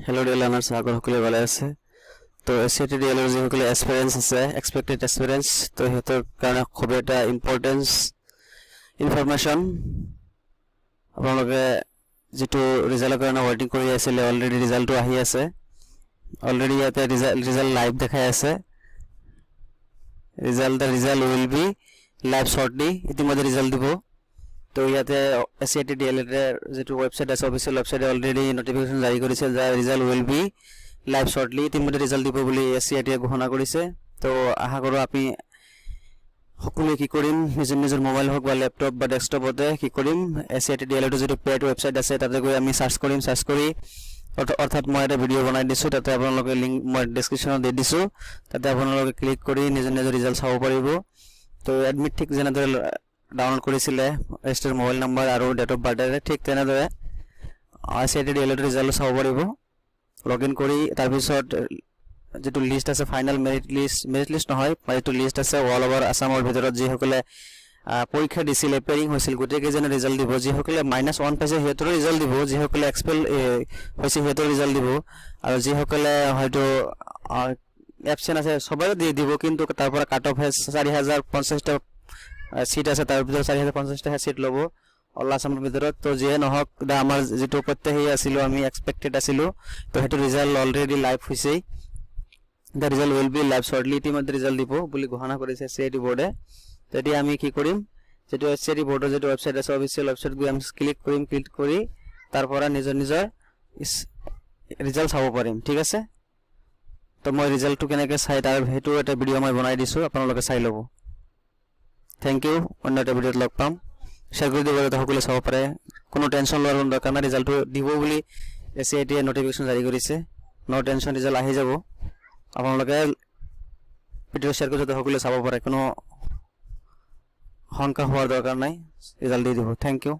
Hello dear learners, আশা সকলে ভালো আছে। তো এসএটি ডিএলএৰ যে সকলে এক্সপেৰিয়েন্স আছে, এক্সপেক্টেড এক্সপেৰিয়েন্স, তো হেতৰ কাৰণে খুব এটা ইম্পৰ্টেন্স ইনফৰমেশন আপোনালোকে যেটো ৰিজাল্টৰ কাৰণে ওয়েটিং কৰি আছিল অলৰেডি ৰিজাল্টটো আহি আছে। অলৰেডি ইয়াতে ৰিজাল্ট লাইভ দেখাই আছে। ৰিজাল্ট উইল বি লাইভ শৰ্টলি ইতিমধ্যে ৰিজাল্ট দিব। তো ইয়াতে এসএটি ডিএলএৰ যেটো ওয়েবসাইট আছে অফিশিয়াল ওয়েবসাইটে অলৰেডি নোটিফিকেশন জাৰি কৰিছে যে ৰিজাল্ট উইল বি লাইভ শৰ্টলি ইতিমধ্যে ৰিজাল্ট দিব বলি এসএটি ঘোষণা কৰিছে। তো আশা কৰো আপনি সকলোৱে কি কৰিম নিজৰ মোবাইল হোক বা ল্যাপটপ বা ডেস্কটপতে কি কৰিম এসএটি ডিএলএৰ যেটো পেড ওয়েবসাইট আছে তাতে গৈ আমি সাৰ্চ কৰি অৰ্থাৎ মই এটা ভিডিও বনাই দিছো তাতে আপোনালোকে লিংক মই ডেসক্ৰিপচনত দি দিছো তাতে আপোনালোকে ক্লিক কৰি নিজৰ ৰিজাল্ট চাব পাৰিব। তো এডমিট ঠিক যেনেদৰে ডাউনলোড কৰিছিলে ৰেজিষ্টাৰ মোবাইল নম্বৰ আৰু ডেট অফ বাৰ্থ ঠিক তেনেদৰে এসএটি ডিএলএৰ ৰিজাল্ট চাব পাৰিব। লগইন কৰি তাৰ পিছত যেটো লিষ্ট আছে ফাইনাল মেৰিট লিষ্ট নহয় যেটো লিষ্ট আছে অল ওভাৰ আসামৰ ভিতৰত যি সকলে পৰীক্ষা দিছিল পেৰিং হৈছিল গোটেই কেজনে ৰিজাল্ট দিব। যি সকলে -1 পাইছে হেতৰ ৰিজাল্ট দিব, যি সকলে এক্সপেল হৈছে হেতৰ ৰিজাল্ট দিব আৰু যি সকলে হয়তো এবসেন্ট আছে সবাই দি দিব। কিন্তু তাৰ পৰা কাট অফ 4050 টা সিট আছে তাৰ ভিতৰত 4050 টা সিট লব অল আসামৰ ভিতৰত। তো যিয়ে নহক আমাৰ যেটো প্ৰত্যেকই আছিল আমি এক্সপেক্টেড আছিল তো হেতু ৰিজাল্ট অলৰেডি লাইভ হৈছে। The result will be live shortly ইতিমধ্যে ৰিজাল্ট দিব বুলি ঘোষণা কৰিছে এসএটি বোৰ্ডে। তেতিয়া আমি কি কৰিম যেটো এসএটি বোৰ্ডৰ যেটো ওয়েবসাইট আছে অফিশিয়াল ওয়েবসাইট গৈ আমি ক্লিক কৰি তাৰ পৰা নিজৰ ৰিজাল্ট চাব পাৰিম। ঠিক আছে, তো মই ৰিজাল্টটো কেনেকৈ চাই তাৰ হেতু এটা ভিডিও মই বনাই দিছো আপোনালোকে চাই লব। থ্যাংক ইউ, অন্য এটা ভিডিওত লগ পাম। শেয়ার কৰি দিব যাতে সকলোৱে চাব পাৰে। কোনো টেনশন লোৱাৰ দৰকাৰ নাই, ৰিজাল্টটো দিব বুলি এসএটি নোটিফিকেশন জাৰি কৰিছে। নো টেনশন, ৰিজাল্ট আহি যাব। আপোনালোকে ভিডিও শেয়াৰ কৰি যাতে সকলোৱে চাব পাৰে, কোনো শংকা হোৱাৰ দৰকাৰ নাই, ৰিজাল্ট দি দিব। Thank U.